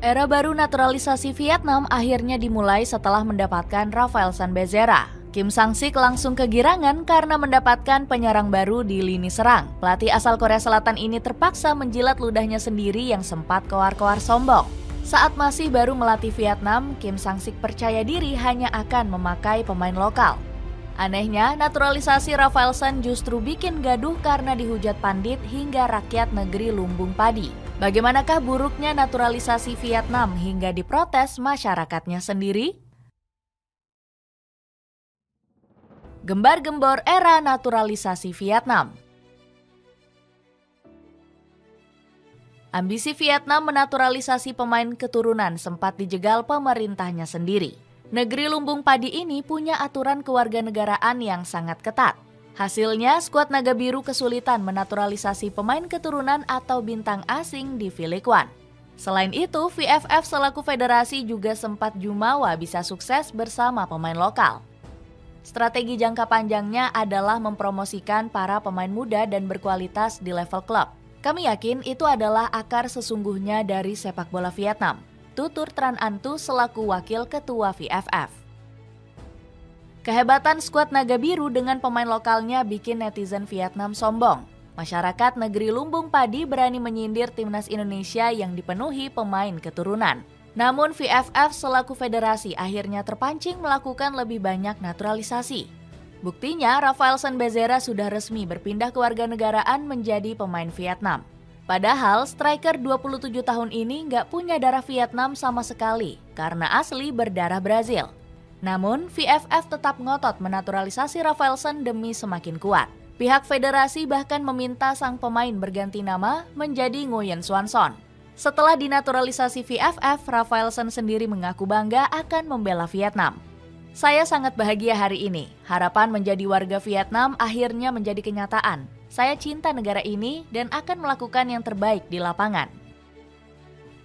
Era baru naturalisasi Vietnam akhirnya dimulai setelah mendapatkan Rafaelson Bezerra. Kim Sang-sik langsung kegirangan karena mendapatkan penyerang baru di lini serang. Pelatih asal Korea Selatan ini terpaksa menjilat ludahnya sendiri yang sempat koar-koar sombong. Saat masih baru melatih Vietnam, Kim Sang-sik percaya diri hanya akan memakai pemain lokal. Anehnya, naturalisasi Rafaelson justru bikin gaduh karena dihujat pandit hingga rakyat negeri lumbung padi. Bagaimanakah buruknya naturalisasi Vietnam hingga diprotes masyarakatnya sendiri? Gembar-gembor era naturalisasi Vietnam. Ambisi Vietnam menaturalisasi pemain keturunan sempat dijegal pemerintahnya sendiri. Negeri lumbung padi ini punya aturan kewarganegaraan yang sangat ketat. Hasilnya, skuad Naga Biru kesulitan menaturalisasi pemain keturunan atau bintang asing di V-League One. Selain itu, VFF selaku federasi juga sempat jumawa bisa sukses bersama pemain lokal. Strategi jangka panjangnya adalah mempromosikan para pemain muda dan berkualitas di level klub. Kami yakin itu adalah akar sesungguhnya dari sepak bola Vietnam, tutur Tran Antu selaku wakil ketua VFF. Kehebatan skuad Naga Biru dengan pemain lokalnya bikin netizen Vietnam sombong. Masyarakat negeri lumbung padi berani menyindir timnas Indonesia yang dipenuhi pemain keturunan. Namun VFF selaku federasi akhirnya terpancing melakukan lebih banyak naturalisasi. Buktinya Rafaelson Bezerra sudah resmi berpindah kewarganegaraan menjadi pemain Vietnam. Padahal striker 27 tahun ini nggak punya darah Vietnam sama sekali karena asli berdarah Brazil. Namun VFF tetap ngotot menaturalisasi Rafaelson demi semakin kuat. Pihak federasi bahkan meminta sang pemain berganti nama menjadi Nguyen Xuan Son. Setelah dinaturalisasi VFF, Rafaelson sendiri mengaku bangga akan membela Vietnam. Saya sangat bahagia hari ini. Harapan menjadi warga Vietnam akhirnya menjadi kenyataan. Saya cinta negara ini dan akan melakukan yang terbaik di lapangan.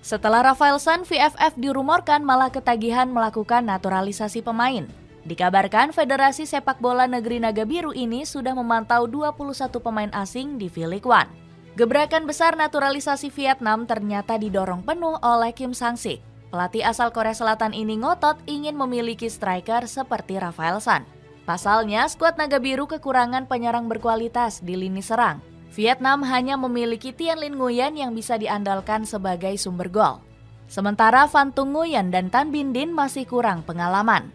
Setelah Rafaelson, VFF dirumorkan malah ketagihan melakukan naturalisasi pemain. Dikabarkan Federasi Sepak Bola Negeri Naga Biru ini sudah memantau 21 pemain asing di V-League One. Gebrakan besar naturalisasi Vietnam ternyata didorong penuh oleh Kim Sang-sik. Pelatih asal Korea Selatan ini ngotot ingin memiliki striker seperti Rafaelson. Pasalnya, skuad Naga Biru kekurangan penyerang berkualitas di lini serang. Vietnam hanya memiliki Tien Linh Nguyen yang bisa diandalkan sebagai sumber gol. Sementara Van Tung Nguyen dan Tan Binh Dinh masih kurang pengalaman.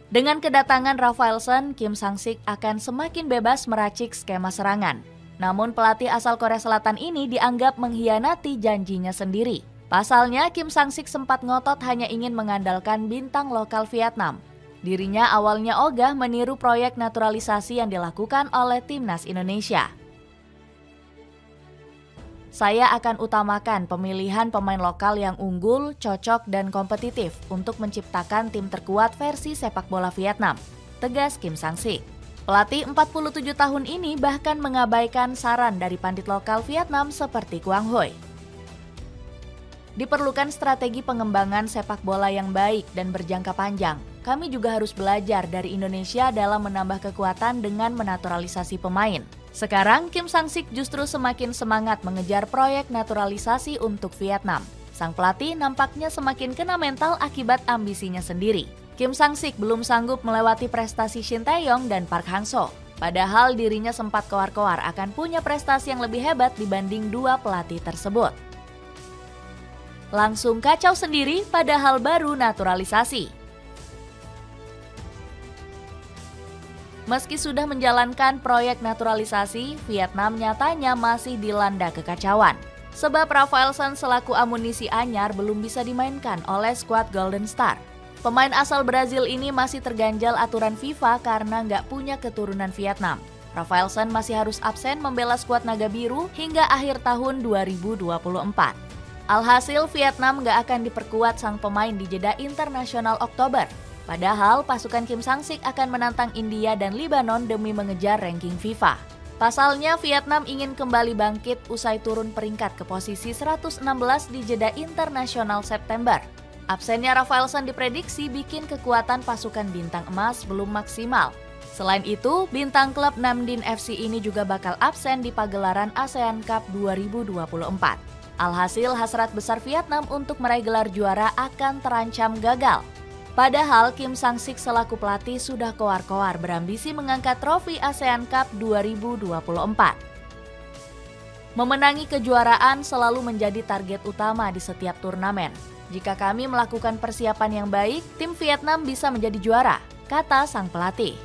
Dengan kedatangan Rafaelson, Kim Sang-sik akan semakin bebas meracik skema serangan. Namun pelatih asal Korea Selatan ini dianggap mengkhianati janjinya sendiri. Pasalnya, Kim Sang-sik sempat ngotot hanya ingin mengandalkan bintang lokal Vietnam. Dirinya awalnya ogah meniru proyek naturalisasi yang dilakukan oleh timnas Indonesia. Saya akan utamakan pemilihan pemain lokal yang unggul, cocok, dan kompetitif untuk menciptakan tim terkuat versi sepak bola Vietnam, tegas Kim Sang-sik. Pelatih 47 tahun ini bahkan mengabaikan saran dari pandit lokal Vietnam seperti Quang Huy. Diperlukan strategi pengembangan sepak bola yang baik dan berjangka panjang. Kami juga harus belajar dari Indonesia dalam menambah kekuatan dengan menaturalisasi pemain. Sekarang Kim Sang-sik justru semakin semangat mengejar proyek naturalisasi untuk Vietnam. Sang pelatih nampaknya semakin kena mental akibat ambisinya sendiri. Kim Sang-sik belum sanggup melewati prestasi Shin Tae-yong dan Park Hang-seo. Padahal dirinya sempat koar-koar akan punya prestasi yang lebih hebat dibanding dua pelatih tersebut. Langsung kacau sendiri padahal baru naturalisasi. Meski sudah menjalankan proyek naturalisasi, Vietnam nyatanya masih dilanda kekacauan. Sebab Rafaelson selaku amunisi anyar belum bisa dimainkan oleh skuad Golden Star. Pemain asal Brazil ini masih terganjal aturan FIFA karena nggak punya keturunan Vietnam. Rafaelson masih harus absen membela skuad Naga Biru hingga akhir tahun 2024. Alhasil Vietnam nggak akan diperkuat sang pemain di jeda internasional Oktober. Padahal pasukan Kim Sang-sik akan menantang India dan Lebanon demi mengejar ranking FIFA. Pasalnya Vietnam ingin kembali bangkit usai turun peringkat ke posisi 116 di jeda internasional September. Absennya Rafaelson diprediksi bikin kekuatan pasukan bintang emas belum maksimal. Selain itu, bintang klub Nam Dinh FC ini juga bakal absen di pagelaran ASEAN Cup 2024. Alhasil hasrat besar Vietnam untuk meraih gelar juara akan terancam gagal. Padahal Kim Sang-sik selaku pelatih sudah koar-koar berambisi mengangkat trofi ASEAN Cup 2024. Memenangi kejuaraan selalu menjadi target utama di setiap turnamen. Jika kami melakukan persiapan yang baik, tim Vietnam bisa menjadi juara, kata sang pelatih.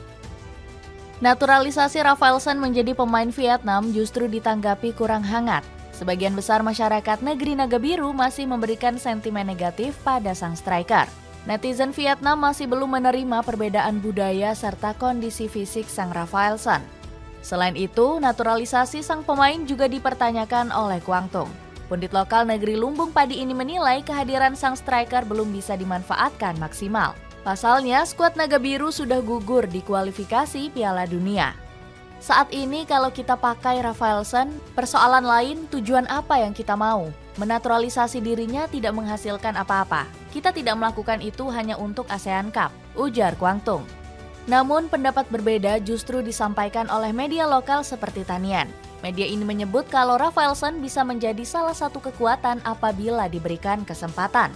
Naturalisasi Rafaelson menjadi pemain Vietnam justru ditanggapi kurang hangat. Sebagian besar masyarakat negeri Naga Biru masih memberikan sentimen negatif pada sang striker. Netizen Vietnam masih belum menerima perbedaan budaya serta kondisi fisik sang Rafaelson. Selain itu, naturalisasi sang pemain juga dipertanyakan oleh Quang Tung. Pundit lokal negeri Lumbung Padi ini menilai kehadiran sang striker belum bisa dimanfaatkan maksimal. Pasalnya, skuad Naga Biru sudah gugur di kualifikasi Piala Dunia. Saat ini kalau kita pakai Rafaelson, persoalan lain tujuan apa yang kita mau? Menaturalisasi dirinya tidak menghasilkan apa-apa. Kita tidak melakukan itu hanya untuk ASEAN Cup, ujar Quang Tung. Namun pendapat berbeda justru disampaikan oleh media lokal seperti Tanian. Media ini menyebut kalau Rafaelson bisa menjadi salah satu kekuatan apabila diberikan kesempatan.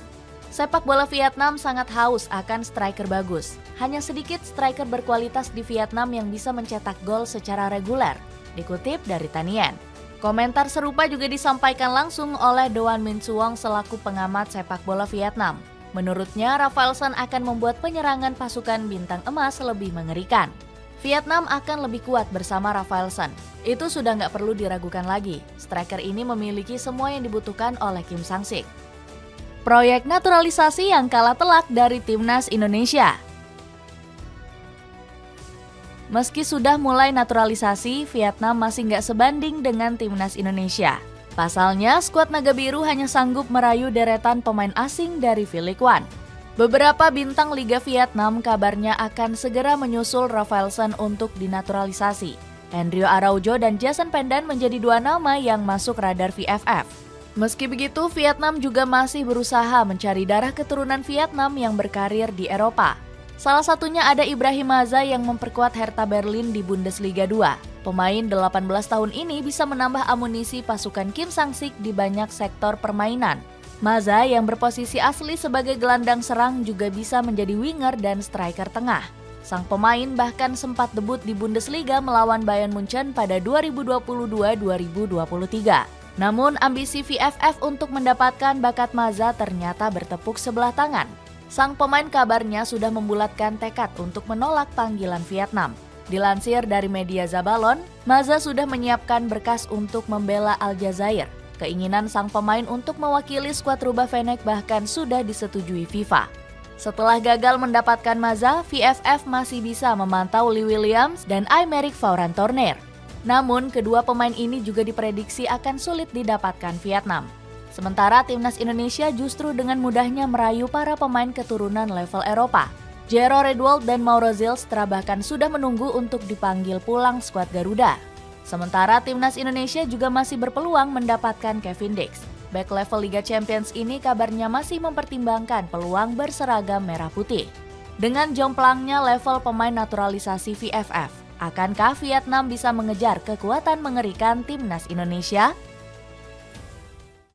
Sepak bola Vietnam sangat haus akan striker bagus. Hanya sedikit striker berkualitas di Vietnam yang bisa mencetak gol secara reguler, dikutip dari Tanian. Komentar serupa juga disampaikan langsung oleh Doan Min Suong selaku pengamat sepak bola Vietnam. Menurutnya, Rafaelson akan membuat penyerangan pasukan bintang emas lebih mengerikan. Vietnam akan lebih kuat bersama Rafaelson. Itu sudah nggak perlu diragukan lagi. Striker ini memiliki semua yang dibutuhkan oleh Kim Sang-sik. Proyek naturalisasi yang kalah telak dari Timnas Indonesia. Meski sudah mulai naturalisasi, Vietnam masih nggak sebanding dengan Timnas Indonesia. Pasalnya, skuad Naga Biru hanya sanggup merayu deretan pemain asing dari V-League One. Beberapa bintang Liga Vietnam kabarnya akan segera menyusul Rafaelson untuk dinaturalisasi. Henryo Araujo dan Jason Pendant menjadi dua nama yang masuk radar VFF. Meski begitu, Vietnam juga masih berusaha mencari darah keturunan Vietnam yang berkarir di Eropa. Salah satunya ada Ibrahim Maza yang memperkuat Hertha Berlin di Bundesliga 2. Pemain 18 tahun ini bisa menambah amunisi pasukan Kim Sang-sik di banyak sektor permainan. Maza yang berposisi asli sebagai gelandang serang juga bisa menjadi winger dan striker tengah. Sang pemain bahkan sempat debut di Bundesliga melawan Bayern Munchen pada 2022-2023. Namun ambisi VFF untuk mendapatkan bakat Maza ternyata bertepuk sebelah tangan. Sang pemain kabarnya sudah membulatkan tekad untuk menolak panggilan Vietnam. Dilansir dari media Zabalon, Maza sudah menyiapkan berkas untuk membela Aljazair. Keinginan sang pemain untuk mewakili skuad Rubah Fennec bahkan sudah disetujui FIFA. Setelah gagal mendapatkan Maza, VFF masih bisa memantau Lee Williams dan Aymeric Fauran Torner. Namun, kedua pemain ini juga diprediksi akan sulit didapatkan Vietnam. Sementara Timnas Indonesia justru dengan mudahnya merayu para pemain keturunan level Eropa. Jero Redwold dan Mauro Zylstra bahkan sudah menunggu untuk dipanggil pulang skuad Garuda. Sementara Timnas Indonesia juga masih berpeluang mendapatkan Kevin Dix. Back level Liga Champions ini kabarnya masih mempertimbangkan peluang berseragam merah putih. Dengan jomplangnya level pemain naturalisasi VFF, akankah Vietnam bisa mengejar kekuatan mengerikan Timnas Indonesia?